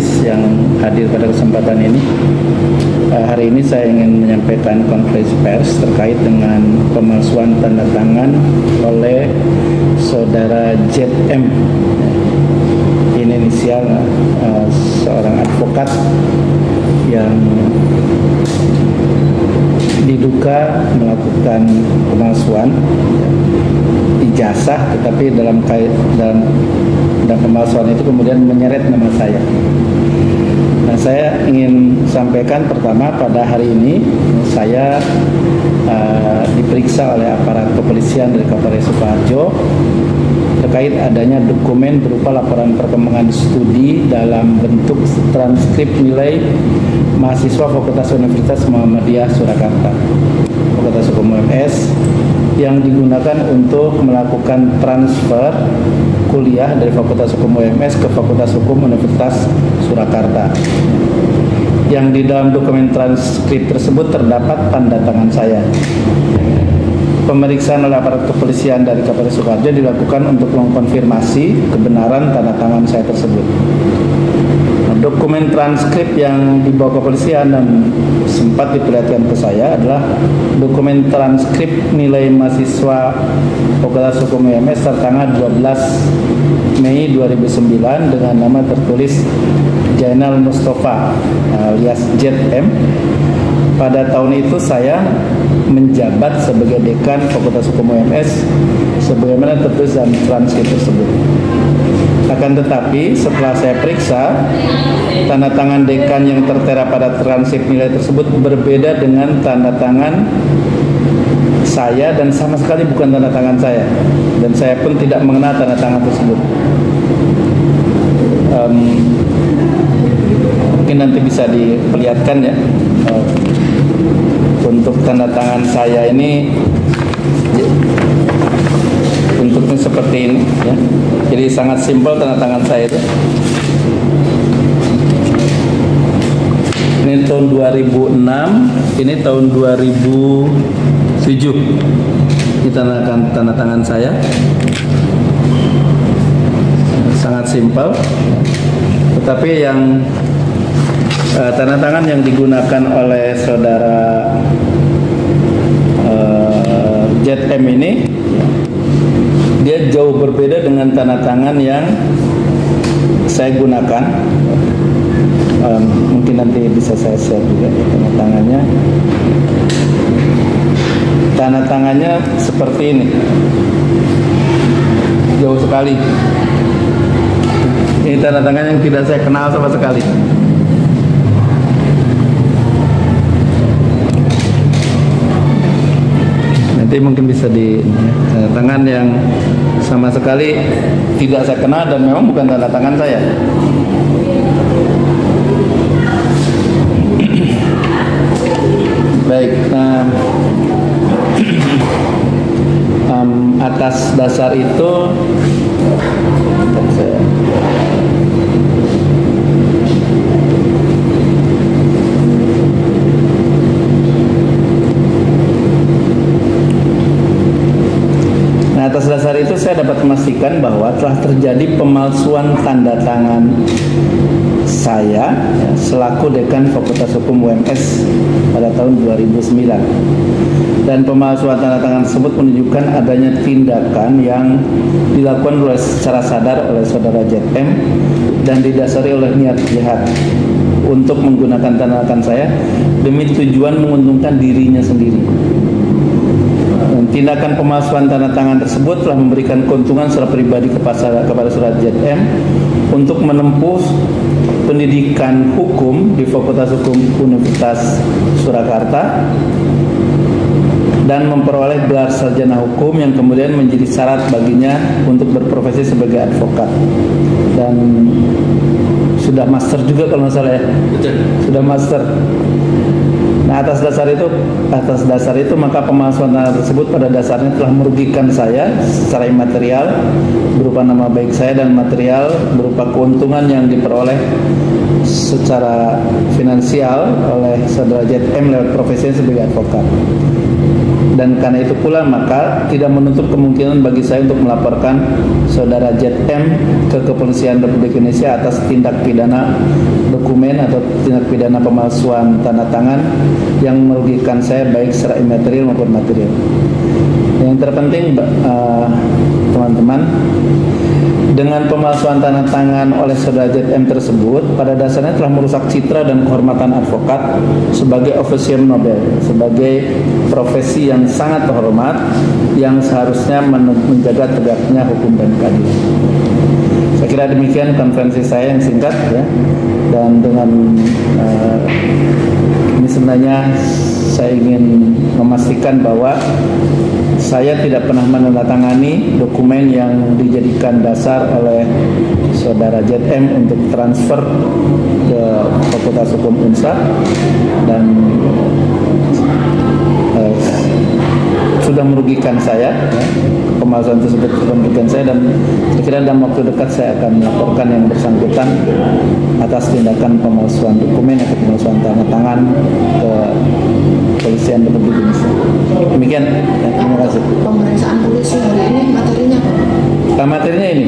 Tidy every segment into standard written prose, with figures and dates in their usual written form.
jurnalis yang hadir pada kesempatan ini. Hari ini saya ingin menyampaikan konferensi pers terkait dengan pemalsuan tanda tangan oleh saudara ZM. Ini inisial seorang advokat yang diduga melakukan pemalsuan ijazah, tetapi dalam pemalsuan itu kemudian menyeret nama saya. Nah, saya ingin sampaikan pertama, pada hari ini saya diperiksa oleh aparat kepolisian dari Kapolres Sukoharjo terkait adanya dokumen berupa laporan perkembangan studi dalam bentuk transkrip nilai mahasiswa Fakultas Universitas Muhammadiyah Surakarta, Fakultas Hukum UMS, yang digunakan untuk melakukan transfer kuliah dari Fakultas Hukum UMS ke Fakultas Hukum Universitas Surakarta. Yang di dalam dokumen transkrip tersebut terdapat tanda tangan saya. Pemeriksaan oleh aparat kepolisian dari Kapolres Sukoharjo dilakukan untuk mengkonfirmasi kebenaran tanda tangan saya tersebut. Dokumen transkrip yang dibawa kepolisian dan sempat diperlihatkan ke saya adalah dokumen transkrip nilai mahasiswa Fakultas Hukum UMS tertanggal 12 Mei 2009 dengan nama tertulis Jainal Mustafa alias ZM. Pada tahun itu saya menjabat sebagai dekan Fakultas Hukum UMS sebagaimana tertulis dalam transkrip tersebut. Akan tetapi setelah saya periksa, tanda tangan dekan yang tertera pada transkrip nilai tersebut berbeda dengan tanda tangan saya dan sama sekali bukan tanda tangan saya, dan saya pun tidak mengenal tanda tangan tersebut. Mungkin nanti bisa diperlihatkan ya. Untuk tanda tangan saya ini bentuknya seperti ini ya. Jadi sangat simpel tanda tangan saya itu. Ini tahun 2006, ini tahun 2007. Ini tanda tangan saya. Sangat simpel. Tetapi yang tanda tangan yang digunakan oleh saudara ZM ini, dia jauh berbeda dengan tanda tangan yang saya gunakan. Mungkin nanti bisa saya share juga tanda tangannya. Tanda tangannya seperti ini, jauh sekali. Ini tanda tangan yang tidak saya kenal sama sekali. Nanti mungkin bisa di tanda tangan yang sama sekali tidak saya kenal dan memang bukan tanda tangan saya. Baik, atas dasar itu atas dasar itu saya dapat memastikan bahwa telah terjadi pemalsuan tanda tangan saya ya, selaku dekan Fakultas Hukum UMS pada tahun 2009. Dan pemalsuan tanda tangan tersebut menunjukkan adanya tindakan yang dilakukan secara sadar oleh saudara ZM dan didasari oleh niat jahat untuk menggunakan tanda tangan saya demi tujuan menguntungkan dirinya sendiri. Tindakan pemalsuan tanda tangan tersebut telah memberikan keuntungan secara pribadi kepada saudara ZM untuk menempuh pendidikan hukum di Fakultas Hukum Universitas Surakarta dan memperoleh gelar sarjana hukum yang kemudian menjadi syarat baginya untuk berprofesi sebagai advokat. Dan sudah master juga kalau nggak salah ya. Betul. Sudah master. Nah, atas dasar itu maka pemalsuan tanda tersebut pada dasarnya telah merugikan saya secara imaterial berupa nama baik saya dan material berupa keuntungan yang diperoleh secara finansial oleh saudara ZM lewat profesinya sebagai advokat. Dan karena itu pula maka tidak menutup kemungkinan bagi saya untuk melaporkan saudara ZM ke Kepolisian Republik Indonesia atas tindak pidana dokumen atau tindak pidana pemalsuan tanda tangan yang merugikan saya baik secara imaterial maupun material. Yang terpenting teman-teman, dengan pemalsuan tanda tangan oleh saudara ZM tersebut pada dasarnya telah merusak citra dan kehormatan advokat sebagai officium nobel, sebagai profesi yang sangat terhormat yang seharusnya menjaga tegaknya hukum dan keadilan. Saya kira demikian konferensi saya yang singkat ya. Dan dengan ini sebenarnya saya ingin memastikan bahwa saya tidak pernah menandatangani dokumen yang dijadikan dasar oleh saudara ZM untuk transfer ke Fakultas Hukum UNSA dan sudah merugikan saya ya. Pemalsuan tersebut sudah merugikan saya, dan saya kira dalam waktu dekat saya akan melaporkan yang bersangkutan atas tindakan pemalsuan dokumen atau pemalsuan tanda tangan ke Kepolisian Republik Indonesia. Demikian ya, terima kasih. Pemeriksaan polisi hari ini materinya apa? Materinya ini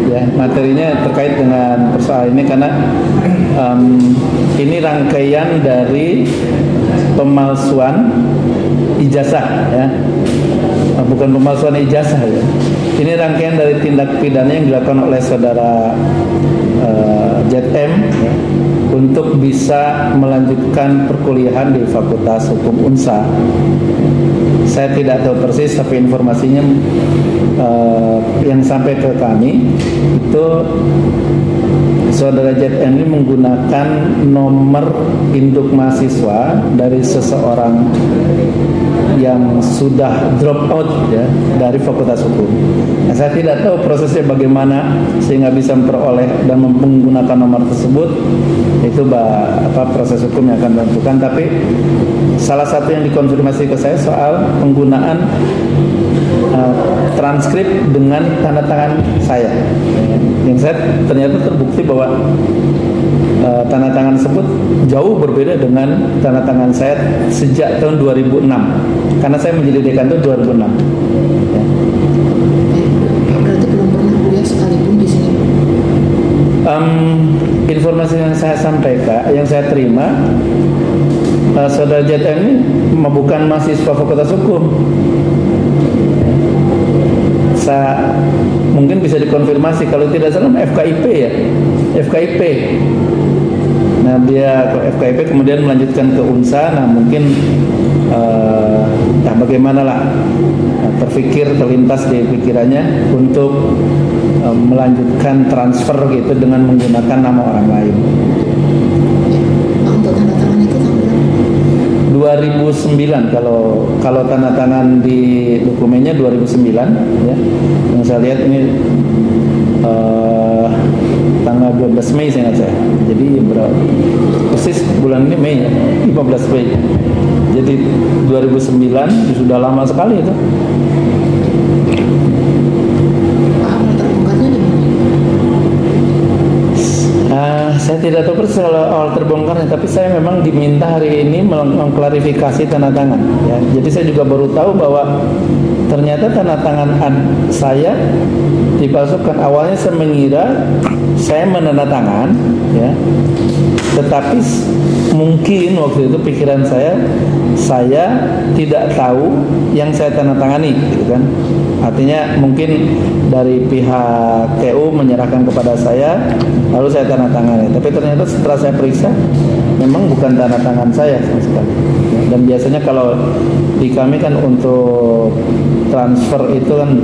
ya, materinya terkait dengan persoalan ini karena ini rangkaian dari pemalsuan ijazah ya. Bukan pemalsuan ijazah ya. Ini rangkaian dari tindak pidana yang dilakukan oleh saudara ZM ya, untuk bisa melanjutkan perkuliahan di Fakultas Hukum UNSA. Saya tidak tahu persis, tapi informasinya yang sampai ke kami itu saudara ZM ini menggunakan nomor induk mahasiswa dari seseorang yang sudah drop out ya dari Fakultas Hukum. Nah, saya tidak tahu prosesnya bagaimana sehingga bisa memperoleh dan menggunakan nomor tersebut. Itu proses hukum yang akan dilakukan. Tapi salah satu yang dikonfirmasi ke saya soal penggunaan transkrip dengan tanda tangan saya. Yang saya ternyata terbukti bahwa tanda tangan tersebut jauh berbeda dengan tanda tangan saya sejak tahun 2006. Karena saya menjadi dekan itu 2006. Ya. Berarti belum pernah kuliah sekalipun di sini. Informasi yang saya sampaikan, yang saya terima, saudara ZM ini bukan mahasiswa Fakultas Hukum. Mungkin bisa dikonfirmasi kalau tidak salah FKIP ya, FKIP. Nah dia ke FKIP kemudian melanjutkan ke UNSA. Nah mungkin bagaimanalah terlintas di pikirannya untuk melanjutkan transfer gitu dengan menggunakan nama orang lain. Untuk tanda tangan itu tahun berapa? 2009 kalau tanda tangan di dokumennya 2009 ya. Yang saya lihat ini tanggal 12 Mei saya ingat saya. Jadi berapa? Persis bulan ini Mei ya, 15 Mei. Jadi 2009 sudah lama sekali itu. Terbongkarnya di mana? Saya tidak tahu persis kalau awal terbongkarnya, tapi saya memang diminta hari ini mengklarifikasi tanda tangan. Ya. Jadi saya juga baru tahu bahwa ternyata tanda tangan saya dipalsukan. Awalnya saya mengira saya menandatangan, ya. Tetapi mungkin waktu itu pikiran saya tidak tahu yang saya tandatangani, gitu kan. Artinya mungkin dari pihak TU menyerahkan kepada saya, lalu saya tandatangani. Tapi ternyata setelah saya periksa, memang bukan tanda tangan saya sama sekali. Dan biasanya kalau di kami kan untuk transfer itu kan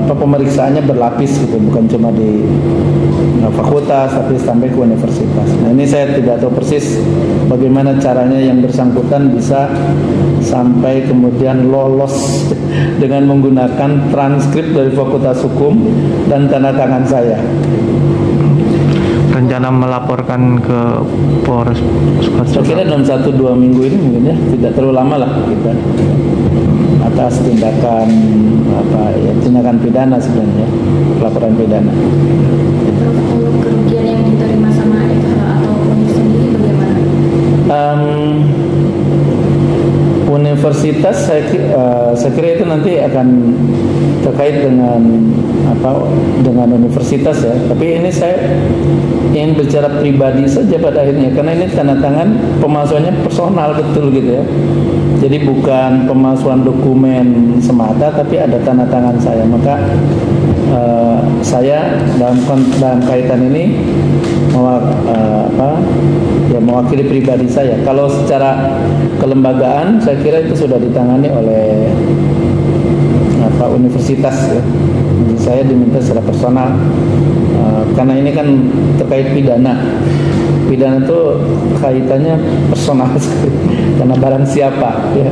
pemeriksaannya berlapis gitu, bukan cuma di fakultas tapi sampai ke universitas. Nah ini saya tidak tahu persis bagaimana caranya yang bersangkutan bisa sampai kemudian lolos dengan menggunakan transkrip dari Fakultas Hukum dan tanda tangan saya. Rencana melaporkan ke Polres Sukoharjo? Saya kira dalam 1-2 minggu ini mungkin ya, tidak terlalu lama lah kita atas tindakan tindakan pidana sebenarnya, laporan pidana. Kalau kerugian yang diterima sama FH atau Unif sendiri bagaimana? universitas saya kira itu nanti akan terkait dengan dengan universitas ya. Tapi ini saya ingin bicara pribadi saja pada akhirnya, karena ini tanda tangan pemalsuannya personal betul gitu ya. Jadi bukan pemalsuan dokumen semata, tapi ada tanda tangan saya. Maka saya dalam kaitan ini mewakili pribadi saya. Kalau secara kelembagaan saya kira itu sudah ditangani oleh universitas ya. Jadi saya diminta secara personal karena ini kan terkait pidana. Pidana itu kaitannya personal sekali karena barang siapa ya.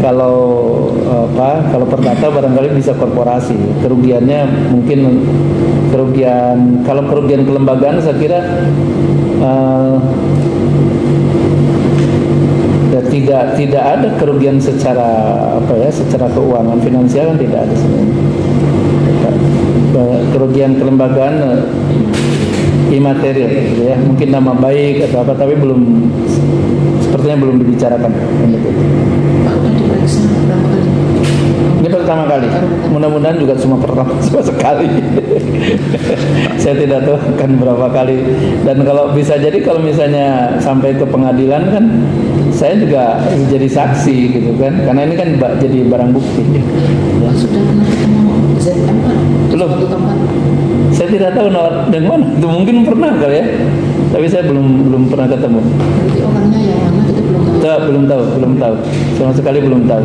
Kalau perdata barangkali bisa korporasi, kerugiannya mungkin kalau kerugian kelembagaan saya kira tidak ada kerugian secara secara keuangan finansial kan tidak ada sebenarnya. Kerugian kelembagaan imaterial gitu ya, mungkin nama baik atau apa, tapi sepertinya belum dibicarakan. Pak udah diperiksa berapa kali? Ini pertama kali. Mudah-mudahan juga cuma sekali. Saya tidak tahu kan berapa kali. Dan kalau bisa jadi kalau misalnya sampai ke pengadilan kan saya juga jadi saksi gitu kan. Karena ini kan jadi barang bukti. Pak sudah pernah ketemu ZM Pak? Belum. Suatu tempat? Saya tidak tahu dari mana. Itu mungkin pernah kali ya. Tapi saya belum pernah ketemu. Berarti orangnya yang mana kita belum tahu? Belum tahu. Sama sekali belum tahu.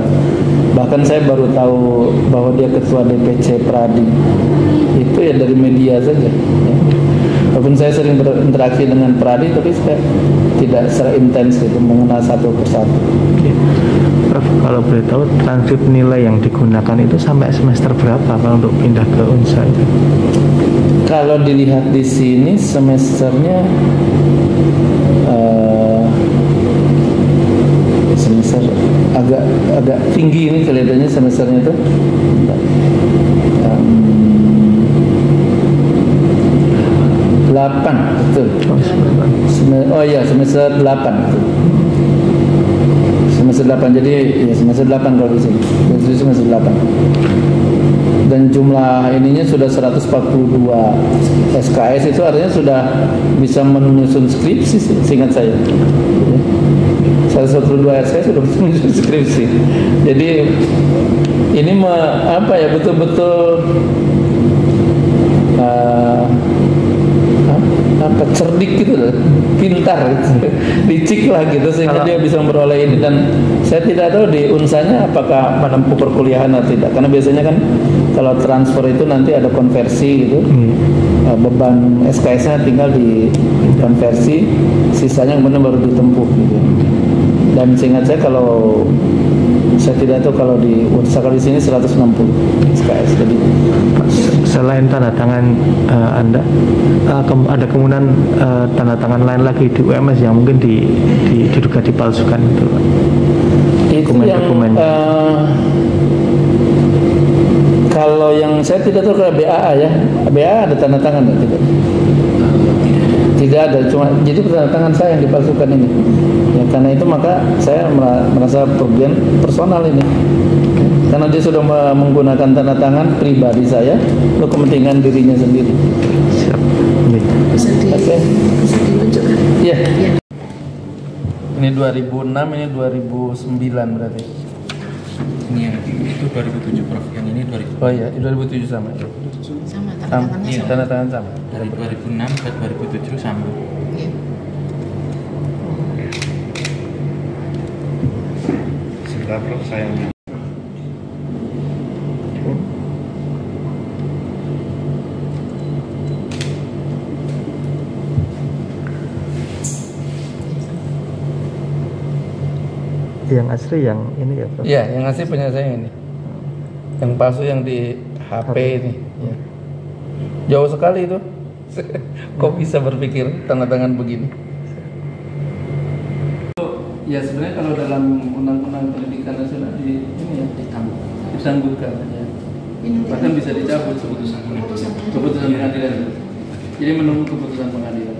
Bahkan saya baru tahu bahwa dia ketua DPC Pradi. Itu ya dari media saja. Ya. Walaupun saya sering berinteraksi dengan Pradi, tapi saya tidak secara intens gitu mengenal satu persatu. Prof, kalau boleh tahu transkrip nilai yang digunakan itu sampai semester berapa kalau untuk pindah ke UNSA itu? Kalau dilihat di sini semesternya semester agak tinggi ini kelihatannya semesternya itu. 8 betul. Oh iya semester 8 betul. Semester 8 jadi ya semester 8 kalau di sini. Jadi semester 8. Dan jumlah ininya sudah 142 SKS, itu artinya sudah bisa menyusun skripsi seingat saya. 142 SKS sudah bisa menyusun skripsi. Jadi ini betul-betul cerdik gitu loh, pintar gitu. Licik lah gitu sehingga dia bisa memperoleh ini. Dan saya tidak tahu di unsanya apakah menempuh perkuliahan atau tidak, karena biasanya kan kalau transfer itu nanti ada konversi gitu. Beban SKS-nya tinggal dikonversi, sisanya kemudian baru ditempuh gitu. Dan seingat saya kalau saya tidak tahu kalau di Unsakal di sini 160 SKS. Jadi selain tanda tangan Anda, ada kemungkinan tanda tangan lain lagi di UMS yang mungkin diduga dipalsukan itu, Pak. Dokumen-dokumen. Kalau yang saya tidak tahu kalau BAA ya, BAA ada tanda tangan atau tidak? Tidak ada, cuma jadi tanda tangan saya yang dipalsukan ini. Ya, karena itu maka saya merasa kerugian personal ini. Karena dia sudah menggunakan tanda tangan pribadi saya untuk kepentingan dirinya sendiri. Siap. Bisa ditunjukkan? Iya. Ya. Ini 2006, ini 2009 berarti. Ini yang itu 2007 Prof, yang ini 2000. Oh iya, 2007 sama. Sama, tanda tangannya Iya, sama. tanda tangan sama. Dari 2006 ke 2007 sama. Iya. Sebentar Prof, saya Yang asli yang ini ya, Prof? Iya, yang asli punya saya ini. Yang palsu yang di HP ini. Ya. Jauh sekali itu. Kok bisa berpikir tanda tangan begini? Ya sebenarnya kalau dalam undang-undang pendidikan nasional ini ya ditangguhkan ya. Bahkan bisa dicabut keputusan pengadilan. Jadi menunggu keputusan pengadilan.